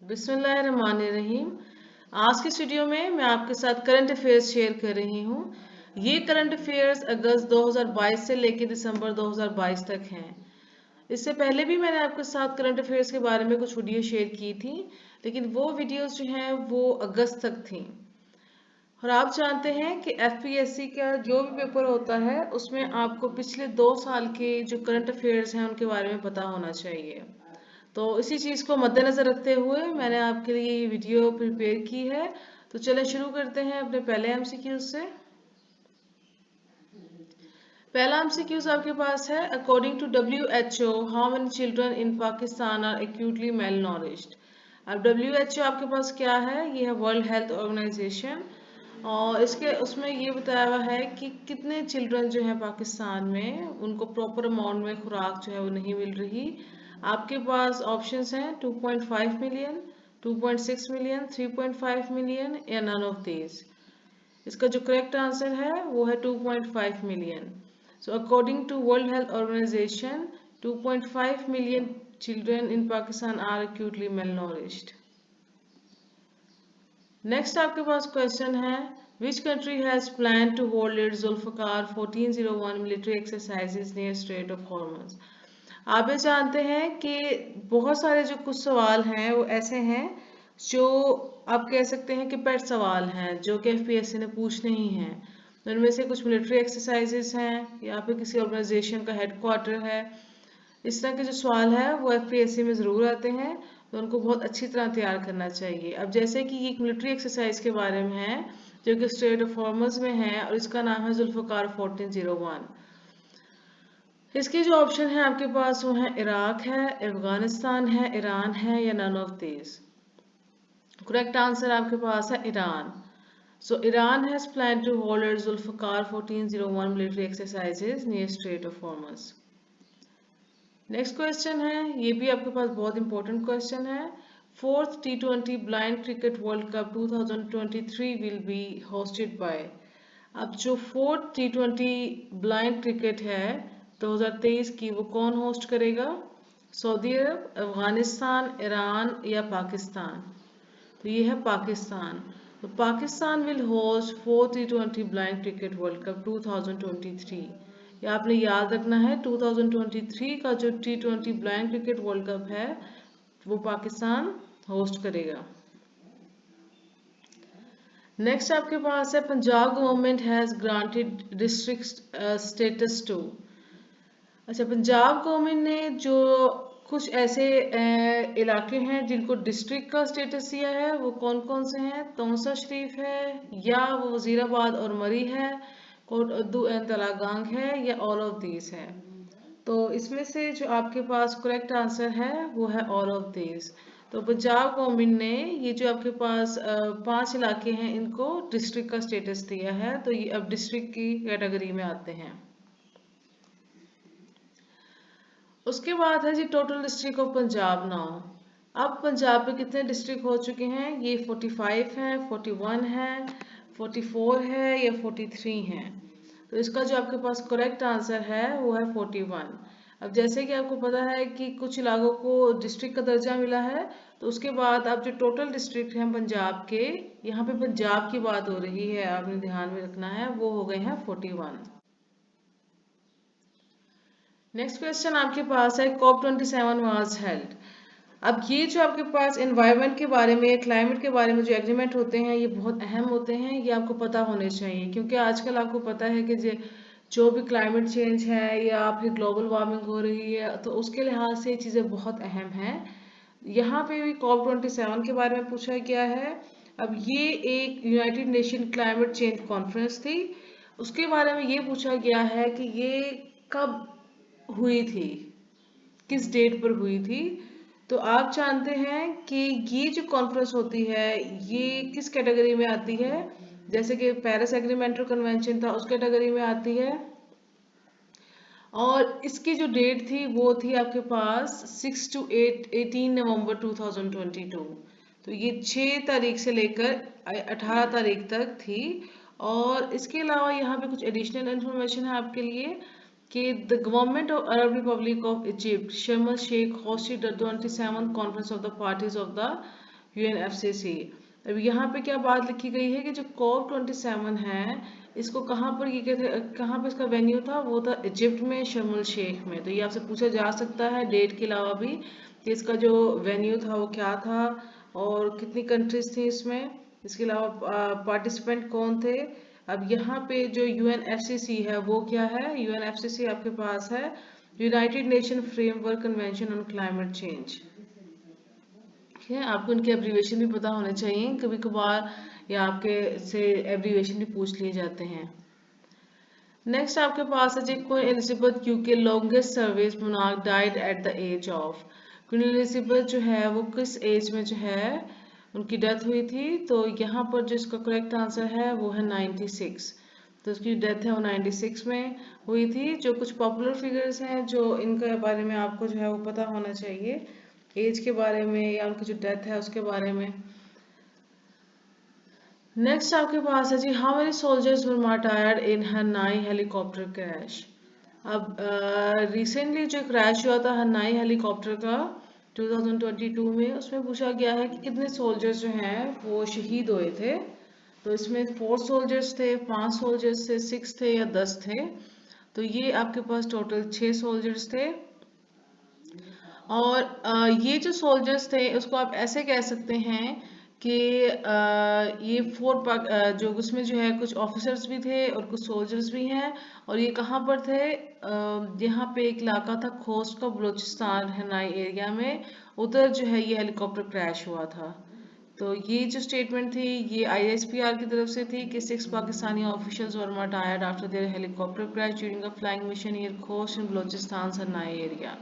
बिस्मिल्लाहिर्रहमानिर्रहीम। आज के वीडियो में मैं आपके साथ करंट अफेयर्स शेयर कर रही हूँ। ये करंट अफेयर्स अगस्त 2022 से लेकर दिसंबर 2022 तक हैं। इससे पहले भी मैंने आपके साथ करंट अफेयर्स के बारे में कुछ वीडियो शेयर की थी, लेकिन वो वीडियोस जो हैं वो अगस्त तक थी। और आप जानते हैं कि एफपीएससी का जो भी पेपर होता है उसमें आपको पिछले 2 साल के जो करंट अफेयर्स हैं उनके बारे में पता होना चाहिए। तो इसी चीज़ को मद्देनजर रखते हुए मैंने आपके लिए ये वीडियो प्रिपेयर की है। तो चलें शुरू करते हैं अपने पहले एमसीक्यू से। पहला एमसीक्यूज आपके पास है, according to WHO how many children in Pakistan are actually malnourished. अब WHO आपके पास क्या है? ये है वर्ल्ड हेल्थ ऑर्गेनाइजेशन। और इसके उसमें ये बताया हुआ है कि कितने चिल्ड्रन जो है पाकिस्तान में उनको प्रॉपर अमाउंट में खुराक जो है वो नहीं मिल रही। आपके पास ऑप्शंस हैं 2.5 मिलियन, 2.6 मिलियन, 3.5 मिलियन या नन ऑफ दीज। इसका जो करेक्ट आंसर है वो है 2.5 million. So according to world health organization 2.5 million children in Pakistan are actually malnourished। Next आपके पास क्वेश्चन है, which country has plan to hold its Zulfiqar 1401 military exercises near strait of Hormuz. आप ये जानते हैं कि बहुत सारे जो कुछ सवाल हैं वो ऐसे हैं जो आप कह सकते हैं कि पेट सवाल हैं जो कि एफपीएससी ने पूछने ही हैं। उनमें से कुछ मिलिट्री एक्सरसाइजेस हैं या फिर किसी ऑर्गेनाइजेशन का हेडक्वार्टर है। इस तरह के जो सवाल है वो एफपीएससी में ज़रूर आते हैं, तो उनको बहुत अच्छी तरह तैयार करना चाहिए। अब जैसे कि ये एक मिलिट्री एक्सरसाइज के बारे में है जो कि स्ट्रेट ऑफ हॉर्मज में है और इसका नाम है जुल्फकार 1401। इसके जो ऑप्शन है आपके पास वो है इराक है, अफगानिस्तान है, ईरान है या none of these. Correct answer आपके पास है Iran. So Iran has plan to hold its Zulfiqar 1401 military exercises near strait of Hormuz. Next question है, ये भी आपके पास बहुत इंपॉर्टेंट क्वेश्चन है। Fourth T20 blind cricket world cup 2023 will be hosted by. अब जो फोर्थ T20 ब्लाइंड क्रिकेट है 2023 की वो कौन होस्ट करेगा? सऊदी अरब, अफगानिस्तान, ईरान या पाकिस्तान। तो ये है पाकिस्तान। तो Pakistan will host fourth T20 blind cricket world cup 2023। ये आपने याद रखना है, 2023 का जो T20 blind cricket world cup है वो पाकिस्तान होस्ट करेगा। नेक्स्ट आपके पास है, Punjab government has granted district status to. अच्छा, पंजाब गवर्नमेंट ने जो कुछ ऐसे इलाके हैं जिनको डिस्ट्रिक्ट का स्टेटस दिया है वो कौन कौन से हैं? तौसा शरीफ है या वो वजीराबाद और मरी है, कोट अद्दू एंड तलागांग है या ऑल ऑफ दीज है। तो इसमें से जो आपके पास करेक्ट आंसर है वो है ऑल ऑफ दीज। तो पंजाब गवर्नमेंट ने ये जो आपके पास 5 इलाके हैं इनको डिस्ट्रिक्ट का स्टेटस दिया है, तो ये अब डिस्ट्रिक्ट की कैटेगरी में आते हैं। उसके बाद है जी total district of Punjab now. अब पंजाब में कितने डिस्ट्रिक्ट हो चुके हैं? ये 45 है, 41 है, 44 है या 43 हैं। तो इसका जो आपके पास करेक्ट आंसर है वो है 41। अब जैसे कि आपको पता है कि कुछ इलाकों को डिस्ट्रिक्ट का दर्जा मिला है, तो उसके बाद अब जो टोटल डिस्ट्रिक्ट हैं पंजाब के, यहाँ पे पंजाब की बात हो रही है, आपने ध्यान में रखना है, वो हो गए हैं 41। नेक्स्ट क्वेश्चन आपके पास है, COP27 वाज हेल्ड। अब ये जो आपके पास एनवायरनमेंट के बारे में, क्लाइमेट के बारे में जो एग्रीमेंट होते हैं ये बहुत अहम होते हैं, ये आपको पता होने चाहिए क्योंकि आजकल आपको पता है कि जो भी क्लाइमेट चेंज है या फिर ग्लोबल वार्मिंग हो रही है तो उसके लिहाज से ये चीज़ें बहुत अहम हैं। यहाँ पे भी COP27 के बारे में पूछा गया है। अब ये एक United nation climate change conference थी, उसके बारे में ये पूछा गया है कि ये कब हुई थी, किस डेट पर हुई थी। तो आप जानते हैं कि ये जो कॉन्फ्रेंस होती है ये किस कैटेगरी में आती है? जैसे कि पेरिस एग्रीमेंट कन्वेंशन था उस कैटेगरी में आती है। और इसकी जो डेट थी वो थी आपके पास 6 to 18 नवंबर 2022। तो ये 6 तारीख से लेकर 18 तारीख तक थी। और इसके अलावा यहाँ पे कुछ एडिशनल इंफॉर्मेशन है आपके लिए कि the government of Arab republic of Egypt Sharm Sheikh hosted the 27th conference of the parties of the UNFCCC। अब यहाँ पे क्या बात लिखी गई है कि जो COP27 है, इसको कहाँ पर ये कहाँ पे इसका वेन्यू था, वो था इजिप्ट में, शर्म अल शेख में। तो ये आपसे पूछा जा सकता है डेट के अलावा भी कि इसका जो वेन्यू था वो क्या था और कितनी कंट्रीज थी इसमें, इसके अलावा पार्टिसिपेंट कौन थे। अब यहाँ पे जो UNFCCC है वो क्या है, UNFCCC आपके पास है United nation framework convention on climate change. ठीक है, आपको इनके एब्रीवेशन भी पता होने चाहिए, कभी कभार या आपके से एब्रीवेशन भी पूछ लिए जाते हैं। नेक्स्ट आपके पास है जी Queen Elizabeth UK longest service monarch died at the age of. Queen Elizabeth जो है वो किस एज में जो है उनकी डेथ हुई थी, तो यहाँ पर जो इसका करेक्ट आंसर है वो है 96। तो उसकी डेथ है वो 96 में हुई थी। जो कुछ पॉपुलर फिगर्स हैं जो इनके बारे में आपको जो है वो पता होना चाहिए, एज के बारे में या उनकी जो डेथ है उसके बारे में। नेक्स्ट आपके पास है जी how many soldiers were martyred in Harnai helicopter crash. अब रिसेंटली जो क्रैश हुआ था हनाई हेलीकॉप्टर का 2022 में, उसमें पूछा गया है कि कितने सोल्जर्स जो हैं वो शहीद हुए थे। तो इसमें 4 सोल्जर्स थे, 5 सोल्जर्स थे, 6 थे या 10 थे। तो ये आपके पास टोटल 6 सोल्जर्स थे। और ये जो सोल्जर्स थे उसको आप ऐसे कह सकते हैं कि ये जो उसमें जो है कुछ ऑफिसर्स भी थे और कुछ सोल्जर्स भी हैं। और ये कहाँ पर थे, यहाँ पे एक इलाका था खोस्ट का बलूचिस्तान हनाई एरिया में, उधर जो है ये हेलीकॉप्टर क्रैश हुआ था। तो ये जो स्टेटमेंट थी ये ISPR की तरफ से थी कि 6 Pakistani officials were martyred after their helicopter crash during a flying mission near Khost in Balochistan Harnai area.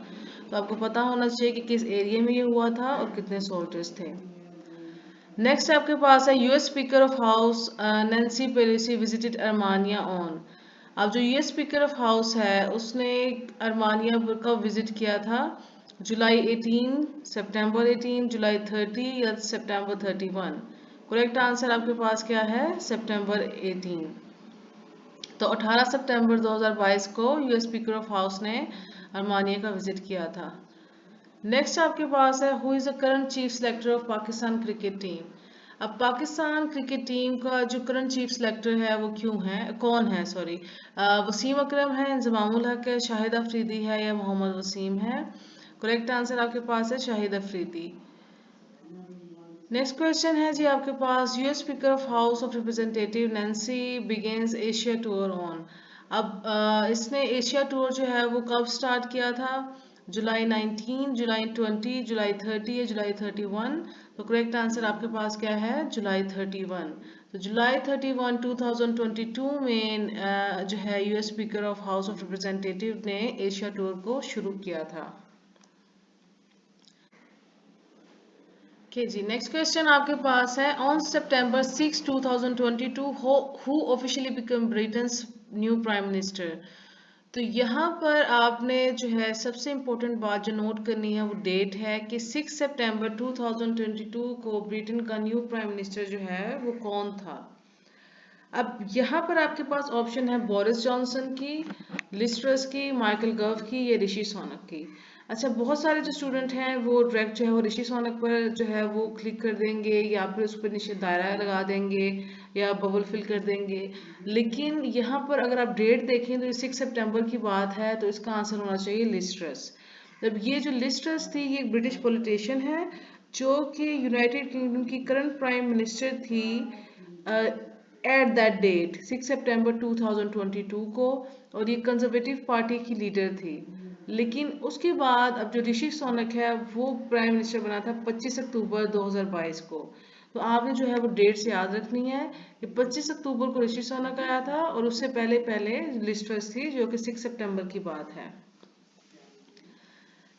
तो आपको पता होना चाहिए कि किस एरिया में ये हुआ था और कितने सोल्जर्स थे। नेक्स्ट आपके पास है US speaker of house Nancy Pelosi visited Armenia on. अब जो US स्पीकर ऑफ हाउस है उसने अर्मानिया का विजिट किया था जुलाई 18, सितंबर 18, जुलाई 30 या सितंबर 31। करेक्ट आंसर आपके पास क्या है, सितंबर 18। तो 18 सितंबर 2022 को US स्पीकर ऑफ हाउस ने अर्मानिया का विजिट किया था। नेक्स्ट आपके पास है who is the current chief selector of Pakistan cricket team. अब पाकिस्तान क्रिकेट टीम का जो करंट चीफ सिलेक्टर है वो कौन है, सॉरी, वसीम अकरम है, इंजमामुल हक है, शाहिद अफरीदी है या मोहम्मद वसीम है। करेक्ट आंसर आपके पास है शाहिद अफरीदी। नेक्स्ट क्वेश्चन है जी आपके पास US speaker of house of representative Nancy begins Asia tour on. अब इसने एशिया टूर जो है वो कब स्टार्ट किया था, जुलाई 19, जुलाई 20, जुलाई 30 या जुलाई 31। तो करेक्ट आंसर आपके पास क्या है, जुलाई 31। तो जुलाई 31 2022 में जो है US speaker of house of representative ने एशिया टूर को शुरू किया था। ओके जी, नेक्स्ट क्वेश्चन आपके पास है on September 6, 2022 who officially become Britain's new prime minister. तो यहाँ पर आपने जो है सबसे इम्पोर्टेंट बात जो नोट करनी है वो डेट है कि 6 सितंबर 2022 को ब्रिटेन का न्यू प्राइम मिनिस्टर जो है वो कौन था। अब यहाँ पर आपके पास ऑप्शन है बोरिस जॉनसन की, लिज ट्रस की, माइकल गव की या ऋषि सुनक की। अच्छा, बहुत सारे जो स्टूडेंट हैं वो डायरेक्ट जो है वो ऋषि सुनक पर जो है वो क्लिक कर देंगे या फिर उस पर निश्चित दायरा लगा देंगे या बबल फिल कर देंगे। लेकिन यहाँ पर अगर आप डेट देखें तो ये 6 सितंबर की बात है, तो इसका आंसर होना चाहिए लिज ट्रस। अब ये जो लिज ट्रस थी ये एक ब्रिटिश पॉलिटिशियन है जो कि यूनाइटेड किंगडम की करंट प्राइम मिनिस्टर थी एट दैट डेट 6 सितंबर 2022 को, और ये कंजर्वेटिव पार्टी की लीडर थी। लेकिन उसके बाद अब जो ऋषि सुनक है वो प्राइम मिनिस्टर बना था 25 अक्टूबर 2022 को। तो आपने जो है वो डेट्स याद रखनी है कि 25 अक्टूबर को ऋषि सुनक आया था और उससे पहले पहले लिज ट्रस थी जो कि 6 सितंबर की बात है।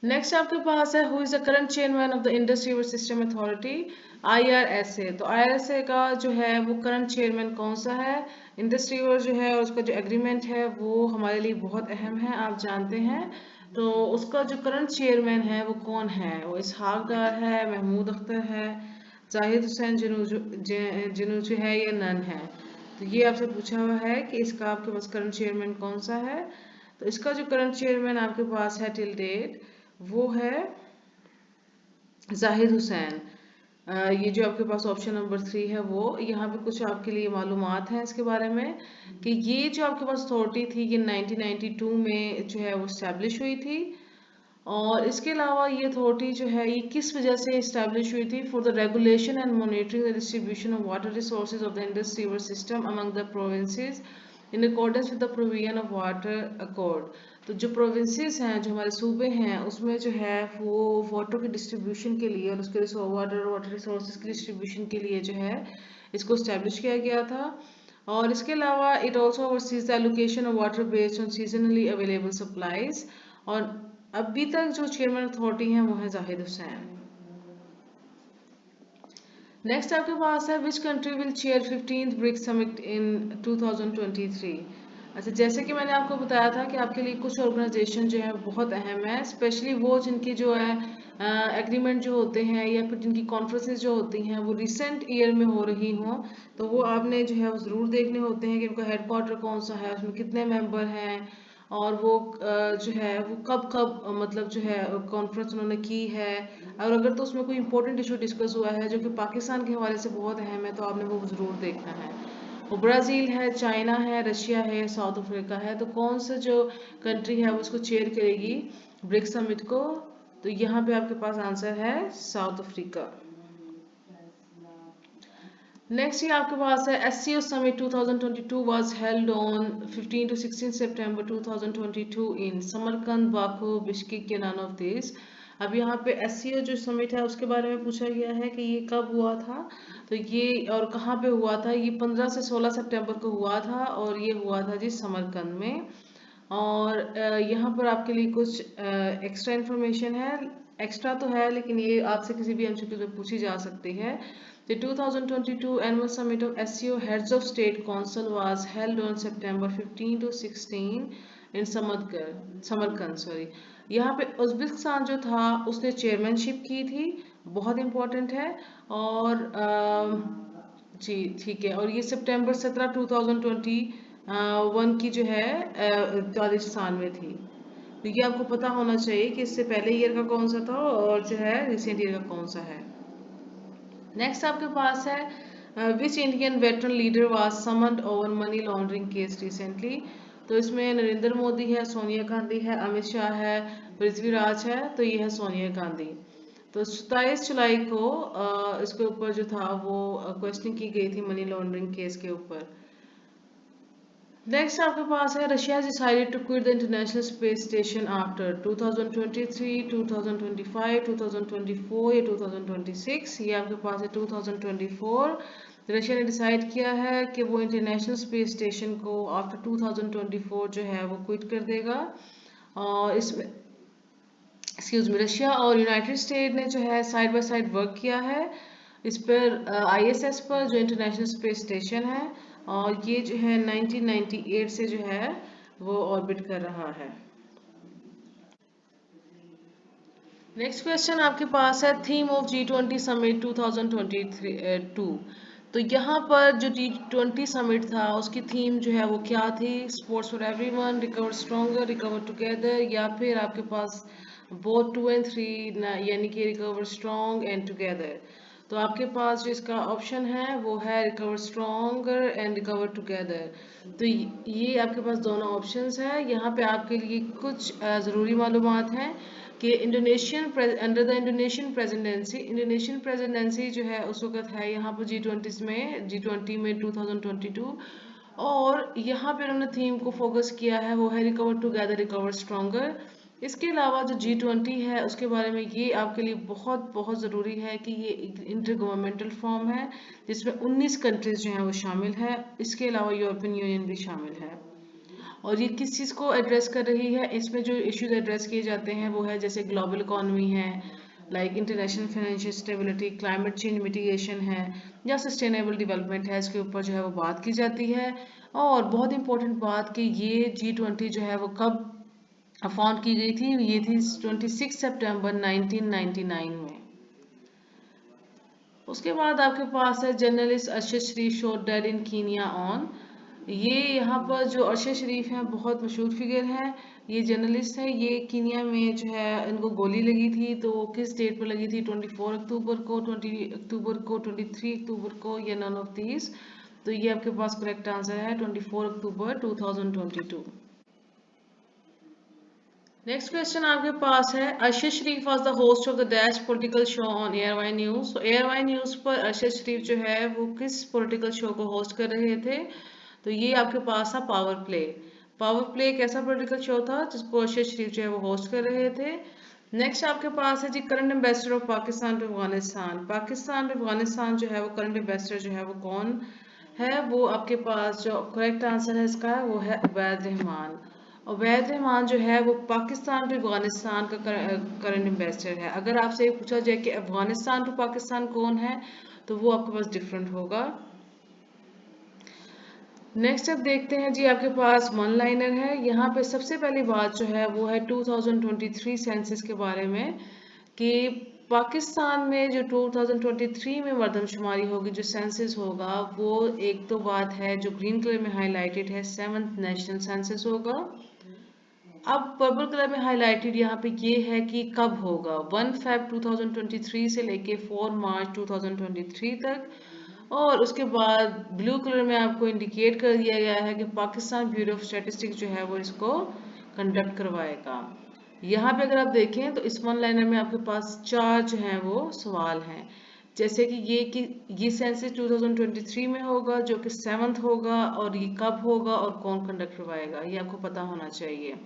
नेक्स्ट आपके पास है who is the current chairman of the Indus river system authority IRSA। तो IRSA का जो है वो करंट चेयरमैन कौन सा है, इंडस रिवर जो है और उसका जो एग्रीमेंट है वो हमारे लिए बहुत अहम है, आप जानते हैं। तो उसका जो करंट चेयरमैन है वो कौन है, वो इसहाक डार है, महमूद अख्तर है, जाहिद हुसैन जिनूजू है या नन है। तो ये आपसे पूछा हुआ है कि इसका आपके पास करंट चेयरमैन कौन सा है। तो इसका जो करंट चेयरमैन आपके पास है टिल डेट वो है जाहिद हुसैन। ये जो आपके पास ऑप्शन नंबर 3 है वो यहाँ पे कुछ आपके लिए मालूमात हैं इसके बारे में कि ये जो आपके पास अथॉरिटी थी ये 1992 में जो है वो स्टैब्लिश हुई थी। और इसके अलावा ये अथॉरिटी जो है ये किस वजह से इस्टेब्लिश हुई थी? For the regulation and monitoring the distribution of water resources of the Indus river system among the provinces in accordance with the provision of water accord. तो जो प्रोविंसेस हैं, जो हमारे सूबे हैं, उसमें जो है वो वाटर के डिस्ट्रीब्यूशन के लिए और उसके वाटर रिसोर्सेज की डिस्ट्रीब्यूशन के लिए जो है इसको इस्टेब्लिश किया गया था। और इसके अलावा it also overseas the allocation of water based on seasonally available supplies. और अभी तक जो चेयरमैन अथॉरिटी हैं वो है जाहिद हुसैन। नेक्स्ट आपके पास है which country will chair 15th BRICS summit in 2023। अच्छा, जैसे कि मैंने आपको बताया था कि आपके लिए कुछ ऑर्गेनाइजेशन जो है बहुत अहम है, स्पेशली वो जिनकी जो है एग्रीमेंट जो होते हैं या फिर जिनकी कॉन्फ्रेंसेस जो होती हैं वो रिसेंट ईयर में हो रही हों, तो वो आपने जो है वो ज़रूर देखने होते हैं कि उनका हेडक्वार्टर कौन सा है, उसमें कितने मेंबर हैं और वो जो है वो कब कब मतलब जो है कॉन्फ्रेंस उन्होंने की है। और अगर तो उसमें कोई इंपॉर्टेंट इशू डिस्कस हुआ है जो कि पाकिस्तान के हवाले से बहुत अहम है तो आपने वो ज़रूर देखना है। वो ब्राज़ील है, चाइना है, रशिया है, साउथ अफ्रीका है। तो कौन सा जो कंट्री है वो उसको चेयर करेगी ब्रिक्स समिट को? तो यहाँ पे आपके पास आंसर है साउथ अफ्रीका। नेक्स्ट ये आपके पास है SCO Summit 2022 was held on 15 to 16 September 2022 in Samarkand, Baku, Bishkek, none of these। अब यहाँ पे SCO जो समिट है उसके बारे में पूछा गया है कि ये कब हुआ था। तो ये और कहाँ पे हुआ था? ये 15 से 16 सितंबर को हुआ था और ये हुआ था जी समरकंद में। और यहाँ पर आपके लिए कुछ एक्स्ट्रा इन्फॉर्मेशन है। एक्स्ट्रा तो है लेकिन ये आपसे किसी भी एमसीक्यू में पूछी जा सकती है। The 2022 annual summit of SCO Heads of State Council was held on September 15 to 16 in Samarkand, sorry. यहाँ पे उज्बेकिस्तान जो था उसने चेयरमैनशिप की थी, बहुत इम्पोर्टेंट है। और जी ठीक है। और ये सितंबर 17 2021 की जो है ताजिकिस्तान में थी। तो ये आपको पता होना चाहिए कि इससे पहले ईयर का कौन सा था और जो है रिसेंट ईयर का कौन सा है। नेक्स्ट आपके पास है which Indian veteran leader was summoned over money laundering case recently. तो इसमें नरेंद्र मोदी है, सोनिया गांधी है, अमित शाह है, पृथ्वीराज है। तो ये है सोनिया गांधी। तो 27 जुलाई को इसके ऊपर जो था वो क्वेश्चनिंग की गई थी मनी लॉन्ड्रिंग केस के ऊपर। नेक्स्ट आपके पास है Russia decided to quit the international space station after 2023, 2025, 2024 या 2026। ये आपके पास है 2024। रशिया ने डिसाइड किया है कि वो इंटरनेशनल स्पेस स्टेशन को आफ्टर 2024 जो है वो क्विट कर देगा। और इसमें एक्सक्यूज मी, रशिया और यूनाइटेड स्टेट ने जो है साइड बाय साइड वर्क किया है इस पर ISS पर जो इंटरनेशनल स्पेस स्टेशन है। और ये जो है 1998 से जो है वो ऑर्बिट कर रहा है। नेक्स्ट क्वेश्चन आपके पास है थीम ऑफ G20 समिट 2022। तो यहाँ पर जो G20 समिट था उसकी थीम जो है वो क्या थी? Sports for everyone, recover stronger, recover together, या फिर आपके पास बोथ 2 and 3 यानी कि रिकवर स्ट्रॉन्ग एंड टुगेदर। तो आपके पास जो इसका ऑप्शन है वो है recover stronger and recover together. तो ये आपके पास दोनों ऑप्शंस है। यहाँ पे आपके लिए कुछ ज़रूरी मालूमात हैं कि अंडर द इंडोनेशियन प्रेसिडेंसी जो है उस वक्त है यहाँ पर G20 में 2022। और यहाँ पे उन्होंने थीम को फोकस किया है वो है रिकवर टुगेदर, रिकवर स्ट्रॉन्गर। इसके अलावा जो G20 है उसके बारे में ये आपके लिए बहुत बहुत ज़रूरी है कि ये इंटर गवर्नमेंटल फॉर्म है जिसमें 19 कंट्रीज जो हैं वो शामिल है। इसके अलावा यूरोपियन यूनियन भी शामिल है। और ये किस चीज़ को एड्रेस कर रही है? इसमें जो इश्यूज एड्रेस किए जाते हैं वो है जैसे ग्लोबल इकोनॉमी है, like international financial stability, climate change mitigation है, या सस्टेनेबल डेवलपमेंट है। इसके ऊपर जो है वो बात की जाती है। और बहुत इंपॉर्टेंट बात कि ये G20 जो है वो कब फाउंड की गई थी? ये थी 26 सितंबर 1999 में। उसके बाद आपके पास है journalist Arshad Sharif shot dead in Kenya on. ये यहाँ पर जो अरशद शरीफ हैं बहुत मशहूर फिगर हैं। ये जर्नलिस्ट है। ये कीनिया में जो है इनको गोली लगी थी, तो किस डेट पर लगी थी? 24 अक्टूबर को, 20 अक्टूबर को, 23 अक्टूबर को, या नन ऑफ दीज? तो ये आपके पास करेक्ट आंसर है 24 अक्टूबर 2022। नेक्स्ट क्वेश्चन आपके पास है, Arshad Sharif was the host of the dash political show on ARY news. तो एयरवाई न्यूज पर अरशद शरीफ जो है वो किस पॉलिटिकल शो को होस्ट कर रहे थे? तो ये आपके पास था पावर प्ले। पावर प्ले एक ऐसा पॉलिटिकल शो था जिसको अरशद शरीफ जो है वो होस्ट कर रहे थे। नेक्स्ट आपके पास है जी, current ambassador of Pakistan to Afghanistan. Pakistan to Afghanistan जो है वो करंट एम्बेसडर जो है वो कौन है? वो आपके पास जो करेक्ट आंसर है इसका वो है उबैद रहमान। उबैद रहमान जो है वो पाकिस्तान टू अफगानिस्तान का करंट एम्बेसडर है। अगर आपसे पूछा जाए कि अफगानिस्तान टू पाकिस्तान कौन है, तो वो आपके पास डिफरेंट होगा। नेक्स्ट अब देखते हैं जी, आपके पास वन लाइनर है। यहाँ पे सबसे पहली बात जो है वो है 2023 सेंसस के बारे में, कि पाकिस्तान में जो 2023 में मरदमशुमारी होगी, जो सेंसस होगा, वो एक तो बात है जो ग्रीन कलर में हाईलाइटेड है, 7th नेशनल सेंसस होगा। अब पर्पल कलर में हाईलाइटेड यहाँ पे ये है कि कब होगा, 1 Feb 2023 से लेके 4 मार्च 2023 तक। और उसके बाद ब्लू कलर में आपको इंडिकेट कर दिया गया है कि पाकिस्तान ब्यूरो ऑफ स्टैटिस्टिक्स जो है वो इसको कंडक्ट करवाएगा। यहाँ पे अगर आप देखें तो इस वन लाइनर में आपके पास चार जो हैं वो सवाल हैं, जैसे कि ये सेंसस 2023 में होगा, जो कि 7th होगा, और ये कब होगा और कौन कंडक्ट करवाएगा, ये आपको पता होना चाहिए।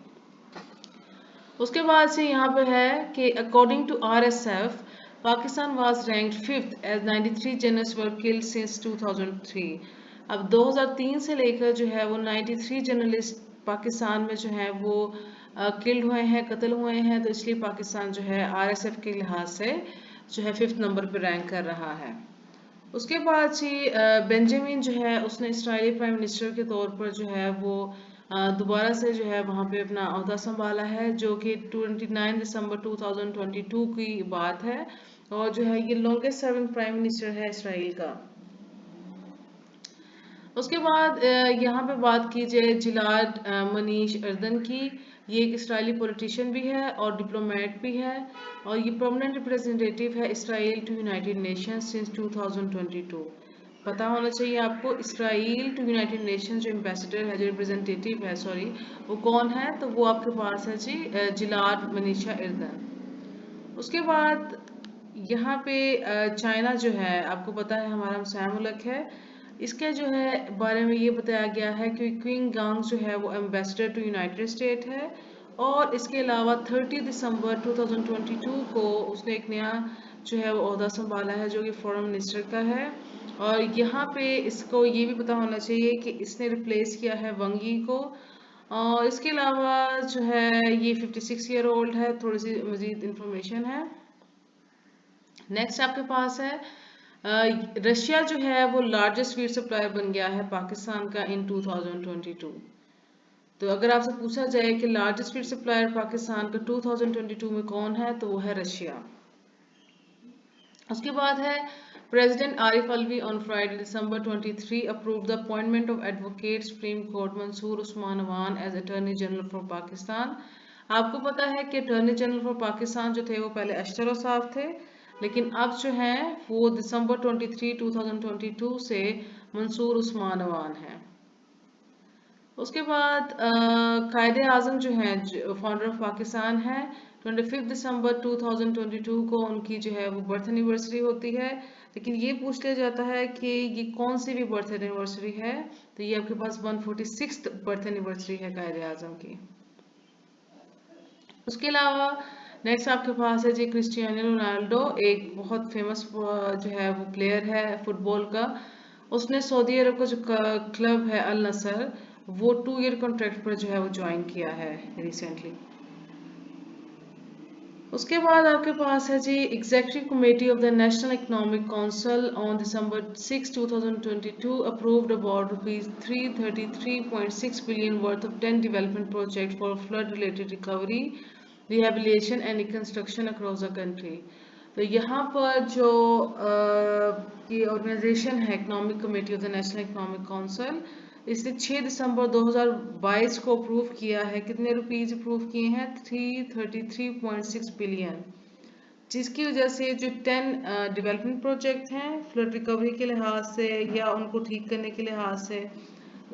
उसके बाद से यहाँ पे है कि according to RSF, Pakistan was ranked 5th as 93 journalist were killed since 2003। अब 2003 से लेकर जो है वो 93 जर्नलिस्ट पाकिस्तान में जो है वो किल्ड हुए हैं, कत्ल हुए हैं, तो इसलिए पाकिस्तान जो है RSF के लिहाज से जो है 5th नंबर पर रैंक कर रहा है। उसके बाद जी बेंजामिन जो है उसने इसराइली प्राइम मिनिस्टर के तौर पर जो है वो दोबारा से जो है वहाँ पे अपना ओहदा संभाला है, जो कि 29 दिसंबर 2022 की बात है, और जो है ये लॉन्गेस्ट सर्विंग प्राइम मिनिस्टर है इसराइल का। उसके बाद यहाँ पे बात की जाए जिलाद मनीष अर्दन की। ये एक इसराइली पॉलिटिशियन भी है और डिप्लोमेट भी है, और ये परमानेंट रिप्रेजेंटेटिव है Israel to United Nations since 2022। पता होना चाहिए आपको, इसराइल टू यूनाइटेड नेशंस जो एम्बेसडर है, जो रिप्रेजेंटेटिव है, सॉरी, वो कौन है? तो वो आपके पास है जी जिलाद मनीषा अर्दन। उसके बाद यहाँ पे चाइना जो है आपको पता है हमारा हमसाया मुल्क है, इसके जो है बारे में ये बताया गया है कि क्विंग गांग जो है वो एम्बेसडर टू यूनाइटेड स्टेट है, और इसके अलावा 30 दिसंबर 2022 को उसने एक नया जो है वो ओहदा संभाला है, जो कि फॉरेन मिनिस्टर का है। और यहाँ पे इसको ये भी पता होना चाहिए कि इसने रिप्लेस किया है वंगी को। और इसके अलावा जो है ये 56 ईयर ओल्ड है। थोड़ी सी मजीद इंफॉर्मेशन है। नेक्स्ट आपके पास है रशिया जो है वो लार्जेस्ट वीट सप्लायर बन गया है पाकिस्तान का इन 2022। तो अगर आपसे पूछा जाए कि लार्जेस्ट वीट सप्लायर पाकिस्तान का 2022 में कौन है, तो वो है रशिया। उसके बाद है president Arif Alvi on Friday December 23 approve the appointment of advocate supreme court Mansoor Usman Awan as attorney general for Pakistan. आपको पता है कि अटॉर्नी जनरल फॉर पाकिस्तान जो थे वो पहले अशतर साहब थे, लेकिन अब जो है वो दिसंबर 23 2022 से मंसूर उस्मान अवान है। उसके बाद कायदे आज़म जो हैं फाउंडर ऑफ पाकिस्तान है, 25 दिसंबर 2022 को उनकी जो है वो बर्थ एनिवर्सरी होती है। लेकिन ये पूछ लिया जाता है कि ये कौन सी भी बर्थ एनिवर्सरी है, तो ये आपके पास 146th बर्थ एनिवर्सरी है कायदे आज़म की। उसके अलावा नेक्स्ट आपके पास है जी क्रिस्टियानो रोनाल्डो, एक बहुत फेमस जो है वो प्लेयर है फुटबॉल का। उसने सऊदी अरब का जो क्लब है अल नसर, वो 2 ईयर कॉन्ट्रैक्ट पर जो है वो ज्वाइन किया है रिसेंटली। उसके बाद आपके पास है जी executive committee of the national economic council on December 6 2022 approved about ₹333.6 billion worth of 10 development project for flood related recovery, rehabilitation and reconstruction across the country. तो यहाँ पर जो ये ऑर्गेनाइजेशन है economic committee of the national economic council, इसने 6 दिसंबर 2022 को approve किया है। कितने रुपीज अप्रूव किए हैं? 333.6 बिलियन, जिसकी वजह से जो 10 डेवलपमेंट प्रोजेक्ट हैं फ्लड रिकवरी के लिहाज से या उनको ठीक करने के लिहाज से,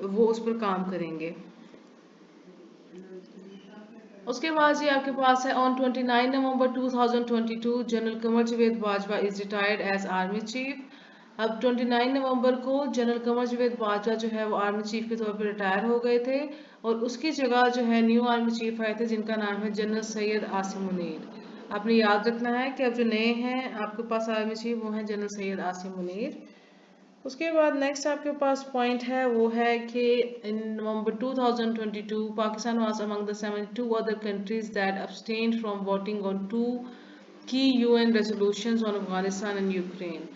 वो उस पर काम करेंगे। उसके बाद जी आपके पास है on 29 November 2022 general Qamar Javed Bajwa is retired as army chief. अब 29 नवंबर को जनरल कमर जावेद बाजवा जो है वो आर्मी चीफ के तौर पर रिटायर हो गए थे, और उसकी जगह जो है न्यू आर्मी चीफ आए थे जिनका नाम है जनरल सैयद आसिम मुनीर। आपने याद रखना है कि अब जो नए हैं आपके पास आर्मी चीफ वो हैं जनरल सैयद आसिम मुनीर। उसके बाद नेक्स्ट आपके पास पॉइंट है वो है कि इन नवंबर 2022 Pakistan was among the 72 other countries that abstained from voting on 2 की UN resolutions on Afghanistan and Ukraine.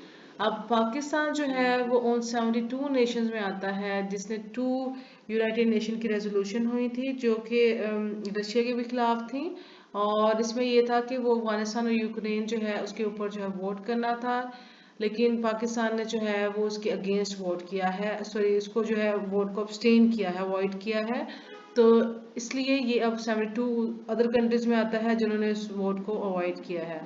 अब पाकिस्तान जो है वो उन 72 नेशंस में आता है जिसने 2 यूनाइटेड नेशन की रेजोल्यूशन हुई थी जो कि रशिया के भी खिलाफ थी, और इसमें ये था कि वो अफगानिस्तान और यूक्रेन जो है उसके ऊपर जो है वोट करना था, लेकिन पाकिस्तान ने जो है वो उसके अगेंस्ट वोट किया है, सॉरी इसको जो है वोट को अब्सटेन किया है, अवॉइड किया है, तो इसलिए ये अब 72 अदर कंट्रीज में आता है जिन्होंने इस वोट को अवॉइड किया है।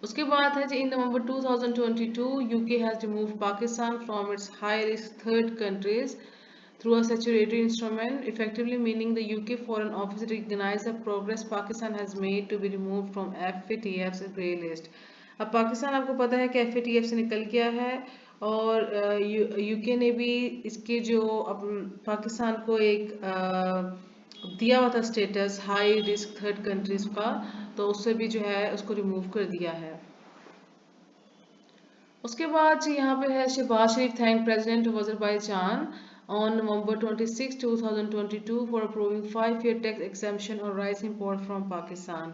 उसके बाद है जी इन नवंबर 2022 UK has removed Pakistan from its high risk third countries through a statutory instrument, effectively meaning the UK Foreign Office recognized the progress Pakistan has made to be removed from FATF's grey list। अब पाकिस्तान आपको पता है कि FATF से निकल गया है, और यूके ने भी इसके जो पाकिस्तान को एक दिया हुआ था status high risk third countries का, तो उससे भी जो है उसको रिमूव कर दिया है। उसके बाद जी यहाँ पे है Shahbaz Sharif thank president of Azerbaijan on November 26, 2022 for approving 5-year tax exemption on rice import from Pakistan।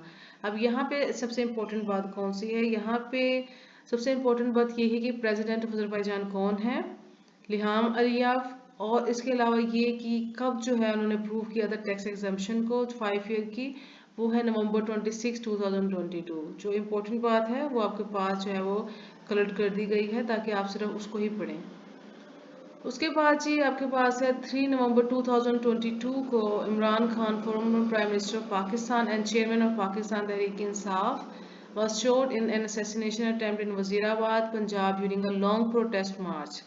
अब यहाँ पे सबसे इम्पोर्टेंट बात कौन सी है? यहाँ पे सबसे इम्पोर्टेंट बात ये है कि प्रेसिडेंट ऑफ अजरबैजान कौन है, लिहाम अलियाफ, और इसके अलावा ये कि कब जो है उन्होंने अप्रूव किया था टैक्स एग्जम्पशन को 5 ईयर की, वो है नवंबर 26, 2022। जो इम्पोर्टेंट बात है वो आपके पास जो है वो कलर कर दी गई है ताकि आप सिर्फ उसको ही पढ़ें। उसके बाद जी आपके पास है 3 नवंबर 2022 को Imran Khan former prime minister of Pakistan and chairman of Pakistan Tehreek Insaf was shot in an assassination attempt in Wazirabad Punjab during a long protest march।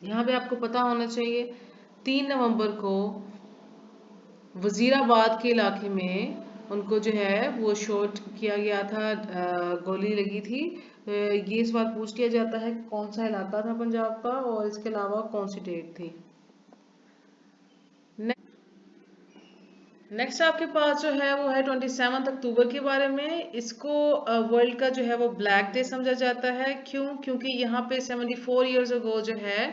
यहाँ पे आपको पता होना चाहिए 3 नवंबर को वजीराबाद के इलाके में उनको जो है वो शॉट किया गया था, गोली लगी थी। ये इस बार पूछ लिया जाता है कौन सा इलाका था पंजाब का, और इसके अलावा कौन सी डेट थी। नेक्स्ट आपके पास जो है वो है 27 अक्टूबर के बारे में। इसको वर्ल्ड का जो है वो ब्लैक डे समझा जाता है। क्यों? क्योंकि यहाँ पे 74 ईयर्स अगो जो है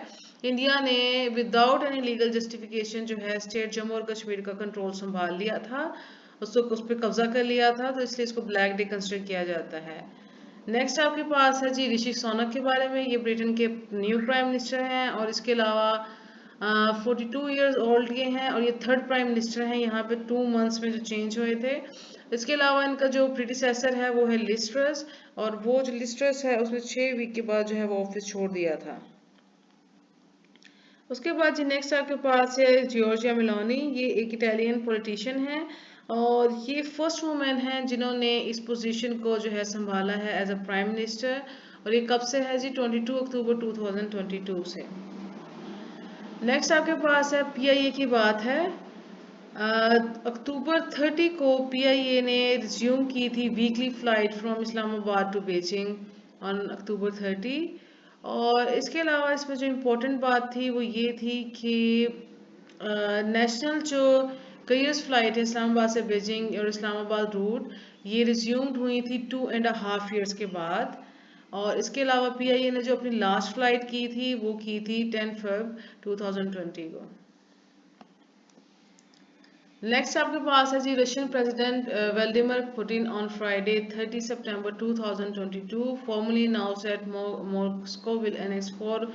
इंडिया ने विदाउट एनी लीगल जस्टिफिकेशन जो है स्टेट जम्मू और कश्मीर का कंट्रोल संभाल लिया था, उसको उस पर कब्जा कर लिया था, तो इसलिए इसको ब्लैक डे कंसिडर किया जाता है। नेक्स्ट आपके पास है जी ऋषि सोनक के बारे में। ये ब्रिटेन के न्यू प्राइम मिनिस्टर हैं, और इसके अलावा 42 ईयर्स ओल्ड के हैं, और ये थर्ड प्राइम मिनिस्टर हैं। यहाँ पे 2 मंथ्स में जो चेंज हुए थे। इसके अलावा इनका जो प्रीडिसेसर है वो है लिज ट्रस, और वो जो लिज ट्रस है उसने 6 वीक के बाद जो है वो ऑफिस छोड़ दिया था। उसके बाद जी नेक्स्ट आपके पास है जॉर्जिया मेलोनी। ये एक इटालियन पॉलिटिशियन है, और ये फर्स्ट वुमेन है जिन्होंने इस पोजीशन को जो है संभाला है एज अ प्राइम मिनिस्टर, और ये कब से है जी? 22 अक्टूबर 2022 से। नेक्स्ट आपके पास है पीआईए की बात है। अक्टूबर 30 को पीआईए ने रिज्यूम की थी weekly flight from Islamabad to Beijing on October 30। और इसके अलावा इसमें जो इम्पोर्टेंट बात थी वो ये थी कि नेशनल जो करियर्स फ्लाइट है इस्लामाबाद से बीजिंग और इस्लामाबाद रूट, ये रिज्यूम्ड हुई थी 2.5 ईयर्स के बाद। और इसके अलावा पीआईए ने जो अपनी लास्ट फ्लाइट की थी वो की थी 10 फरवरी 2020 को। नेक्स्ट आपके पास है जी Russian president Vladimir Putin on Friday 30 September 2022 formally announced that Moscow will annex 4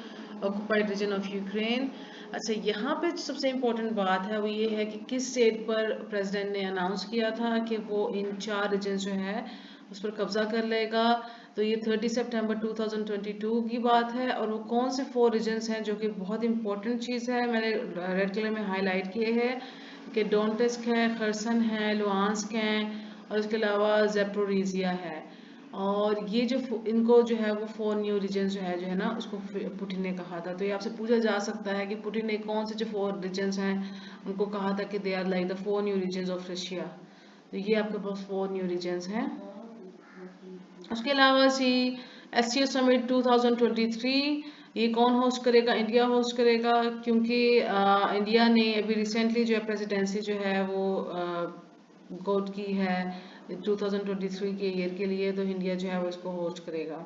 occupied region of Ukraine. अच्छा, यहाँ पे सबसे इम्पोर्टेंट बात है वो ये है कि किस डेट पर प्रेसिडेंट ने अनाउंस किया था कि वो इन 4 रीजन जो है उस पर कब्जा कर लेगा। तो ये 30 सितंबर 2022 की बात है। और वो कौन से 4 रीजन्स हैं जो कि बहुत इंपॉर्टेंट चीज़ है, मैंने रेड कलर में हाईलाइट किए हैं कि डोनेट्स्क है, खरसन है, लुहांस्क है और इसके अलावा ज़ैपोरिज़िया है। और ये जो इनको जो है वो 4 न्यू रीजन जो है ना, उसको पुतिन ने कहा था। तो ये आपसे पूछा जा सकता है कि पुतिन ने कौन से जो 4 रीजन्स हैं उनको कहा था कि they are like the 4 new regions of Russia. तो ये आपके पास 4 न्यू रीजन्स हैं। उसके अलावा सी एससीओ समिट 2023 ये कौन होस्ट करेगा? इंडिया होस्ट करेगा, क्योंकि इंडिया ने अभी रिसेंटली जो है प्रेसिडेंसी जो है वो गोट की है 2023 के ईयर के लिए। तो इंडिया जो है वो इसको होस्ट करेगा।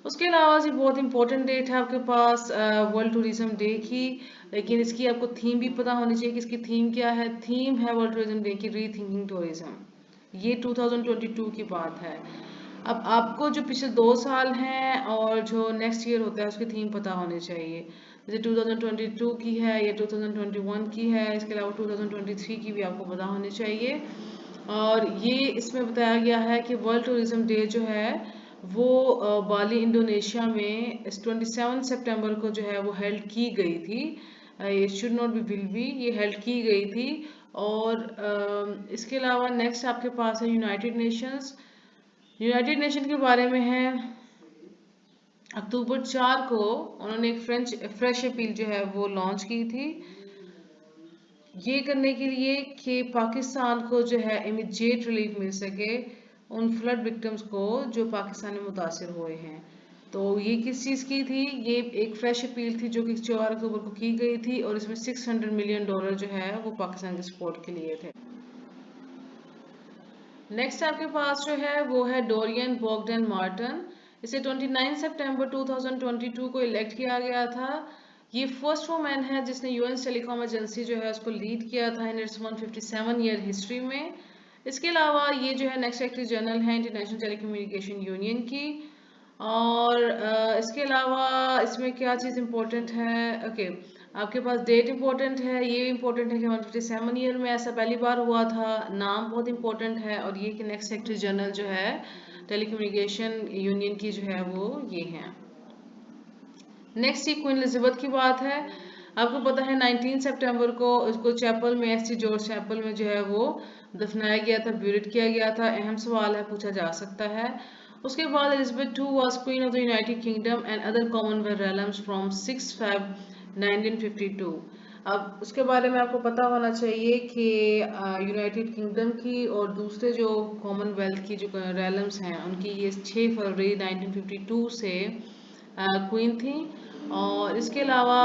उसके अलावा जी बहुत इंपॉर्टेंट डेट है आपके पास वर्ल्ड टूरिज्म डे की, लेकिन इसकी आपको थीम भी पता होनी चाहिए कि इसकी थीम क्या है। थीम है वर्ल्ड टूरिज्म डे की रीथिंकिंग टूरिज्म। ये 2022 की बात है। अब आपको जो पिछले 2 साल हैं और जो नेक्स्ट ईयर होता है उसकी थीम पता होनी चाहिए। जैसे 2022 की है या 2021 की है, इसके अलावा 2023 की भी आपको पता होनी चाहिए। और ये इसमें बताया गया है कि वर्ल्ड टूरिज्म डे जो है वो बाली इंडोनेशिया में 27 सितंबर को जो है वो हेल्ड की गई थी। ये should not be will be, ये हेल्ड की गई थी। और इसके अलावा नेक्स्ट आपके पास है यूनाइटेड नेशंस। यूनाइटेड नेशन के बारे में है, अक्टूबर 4 को उन्होंने एक फ्रेश अपील जो है वो लॉन्च की थी, ये करने के लिए कि पाकिस्तान को जो है इमीडिएट रिलीफ मिल सके उन फ्लड विक्टिम्स को जो पाकिस्तान में मुतासर हुए हैं। तो ये किस चीज़ की थी? ये एक फ्रेश अपील थी जो कि 4 अक्टूबर को की गई थी और इसमें $600 मिलियन जो है वो पाकिस्तान के सपोर्ट के लिए थे। नेक्स्ट आपके पास जो है वो है डोरियन बोगडन मार्टन। इसे 29 सितंबर 2022 को इलेक्ट किया गया था। ये फर्स्ट वुमेन है जिसने यूएन टेलीकॉम एजेंसी जो है उसको लीड किया था इन इट्स 157 ईयर हिस्ट्री में। इसके अलावा ये जो है नेक्स्ट सेक्रेटरी जनरल है इंटरनेशनल टेलीकम्युनिकेशन यूनियन की। और इसके अलावा इसमें क्या चीज़ इम्पोर्टेंट है? ओके, आपके पास डेट इम्पोर्टेंट है, ये इम्पोर्टेंट है कि 157 ईयर में ऐसा पहली बार हुआ था। नाम बहुत इम्पोर्टेंट है और ये कि नेक्स्ट सेक्रेटरी जनरल जो है टेलीकम्युनिकेशन यूनियन की जो है वो ये है। नेक्स्ट ही क्वीन एलिजाबेथ की बात है। आपको पता है 19 सितंबर को उसको चैपल में, एसटी जॉर्ज चैपल में जो है वो दफनाया गया था, ब्यूरिड किया गया था। अहम सवाल है, पूछा जा सकता है। उसके बाद Elizabeth II was queen of the United Kingdom and other Commonwealth realms from 6 Feb 1952। अब उसके बारे में आपको पता होना चाहिए कि यूनाइटेड किंगडम की और दूसरे जो कॉमनवेल्थ की जो रेलम्स हैं उनकी ये 6 फरवरी 1952 से क्वीन थी। और इसके अलावा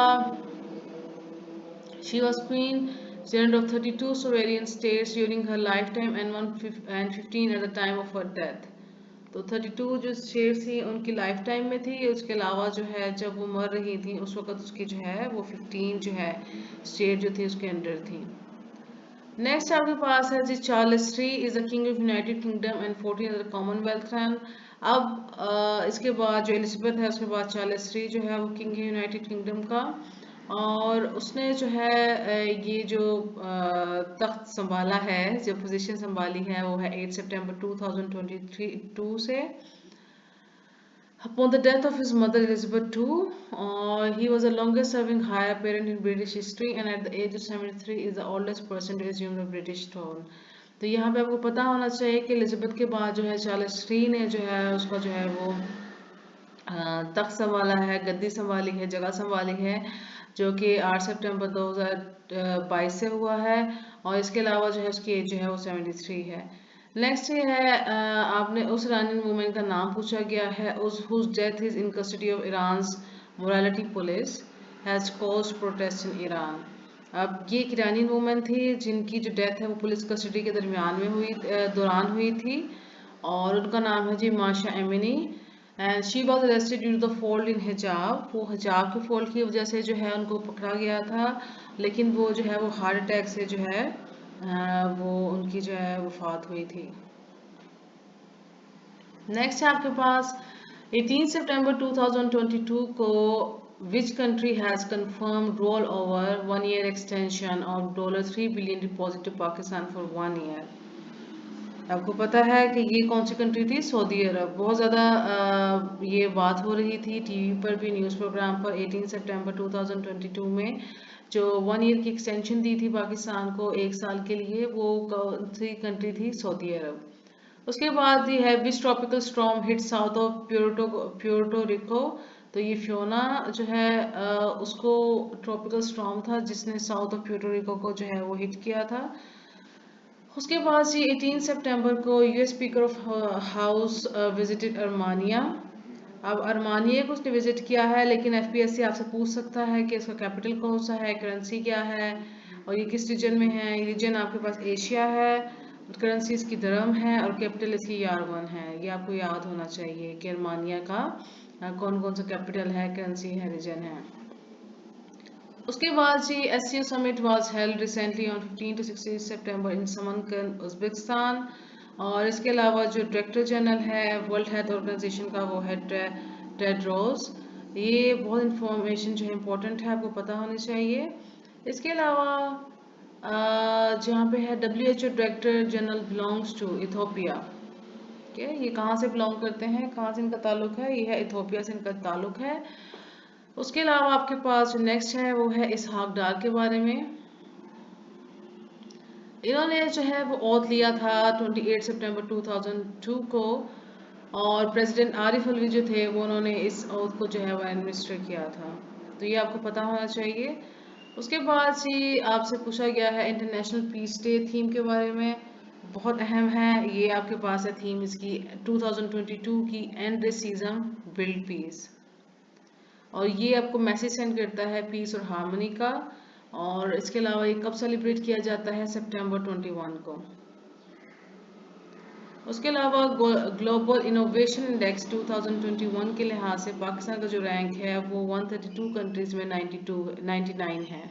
she was queen general of 32 sovereign states during her lifetime and 15 at the time of her death। तो 32 जो स्टेट्स थी उनकी लाइफ टाइम में थी। उसके अलावा जो है जब वो मर रही थी उस वक्त उसकी जो है वो 15 जो है स्टेट जो थी उसके अंडर थी। नेक्स्ट आपके पास है जी Charles III is the king of United Kingdom and 14 other Commonwealth realms. अब इसके बाद जो एलिजाबेथ है उसके बाद चार्ल्स III जो है वो किंग है यूनाइटेड किंगडम का। और उसने जो है ये जो तख्त संभाला है, जो पोजीशन संभाली है वो है 8 सितंबर 2023 से upon the death of his mother Elizabeth II. He was the longest serving heir apparent in British history and at the age of 73 is the oldest person to assume the British throne। तो यहाँ पे आपको पता होना चाहिए कि Elizabeth के बाद जो है चार्ल्स III ने जो है उसका जो है वो तख्त संभाला है, गद्दी संभाली है, जगह संभाली है, जो कि 8 सितंबर 2022 से हुआ है। और इसके अलावा जो है उसकी एज जो है वो 73 है। नेक्स्ट ये है आपने उस ईरानियन वुमेन का नाम पूछा गया है उस whose death is in custody of Iran's morality police has caused protest in Iran. अब ये एक ईरानियन वुमेन थी जिनकी जो डेथ है वो पुलिस कस्टडी के दौरान हुई थी। और उनका नाम है जी Mahsa Amini and she was arrested due to the fault in hijab. वो हिजाब के फॉल्ट की वजह से जो है उनको पकड़ा गया था, लेकिन वो जो है वो हार्ट अटैक से जो है वो उनकी जो है वफात हुई थी। नेक्स्ट है आपके पास 18 सितंबर 2022 को which country has confirm roll over 1 year extension of $3 billion deposit to Pakistan for 1 year. आपको पता है कि ये कौन सी कंट्री थी? सऊदी अरब। बहुत ज़्यादा ये बात हो रही थी टीवी पर भी, न्यूज़ प्रोग्राम पर। 18 सितंबर 2022 में जो 1 ईयर की एक्सटेंशन दी थी पाकिस्तान को 1 साल के लिए, वो कौन सी कंट्री थी? सऊदी अरब। उसके बाद ये है which tropical storm hit south of Puerto Rico. तो ये फ्योना जो है उसको ट्रॉपिकल स्टॉर्म था जिसने साउथ ऑफ प्यूर्टो रिको को जो है वो हिट किया था। उसके बाद जी 18 सितंबर को US speaker of house visited Armenia. अब अर्मानिया को उसने विजिट किया है, लेकिन एफपीएससी आपसे पूछ सकता है कि इसका कैपिटल कौन सा है, करेंसी क्या है, और ये किस रीजन में है। ये रीजन आपके पास एशिया है, करेंसी इसकी दरम है, और कैपिटल इसकी यारवन है। ये आपको याद होना चाहिए कि अर्मानिया का कौन कौन सा कैपिटल है, करेंसी है, रीजन है। उसके बाद जी SCO summit was held recently on 15 to 16 September in Samarkand, Uzbekistan. और इसके अलावा जो डायरेक्टर जनरल है वर्ल्ड हेल्थ ऑर्गेनाइजेशन का, वो है टेड्रोस। ये बहुत इंफॉर्मेशन जो है इम्पोर्टेंट है, आपको पता होनी चाहिए। इसके अलावा जहाँ पे है WHO director general belongs to Ethiopia. ये कहाँ से बिलोंग करते हैं, कहाँ से इनका ताल्लुक है? ये है इथोपिया से इनका ताल्लुक है। उसके अलावा आपके पास जो नेक्स्ट है वो है इसहाक डार के बारे में। इन्होंने जो है वो ओथ लिया था 28 सितंबर 2002 को, और प्रेसिडेंट आरिफ अलवी जो थे वो उन्होंने इस ओथ को जो है वो एडमिनिस्टर किया था। तो ये आपको पता होना चाहिए। उसके बाद ही आपसे पूछा गया है इंटरनेशनल पीस डे थीम के बारे में। बहुत अहम है, ये आपके पास है थीम इसकी 2022 की, एंड रेसिज्म बिल्ड पीस। और ये आपको मैसेज सेंड करता है पीस और हार्मनी का। और इसके अलावा ये कब सेलिब्रेट किया जाता है? सितंबर 21 को। उसके अलावा ग्लोबल इनोवेशन इंडेक्स 2021 के लिहाज से पाकिस्तान का जो रैंक है वो 132 कंट्रीज में 99 है।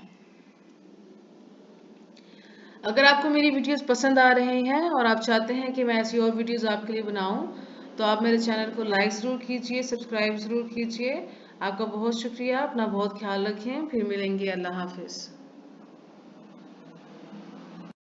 अगर आपको मेरी वीडियोस पसंद आ रहे हैं और आप चाहते हैं कि मैं ऐसी और वीडियोस आपके लिए बनाऊं, तो आप मेरे चैनल को लाइक ज़रूर कीजिए, सब्सक्राइब ज़रूर कीजिए। आपका बहुत शुक्रिया, अपना बहुत ख्याल रखें, फिर मिलेंगे। अल्लाह हाफिज़।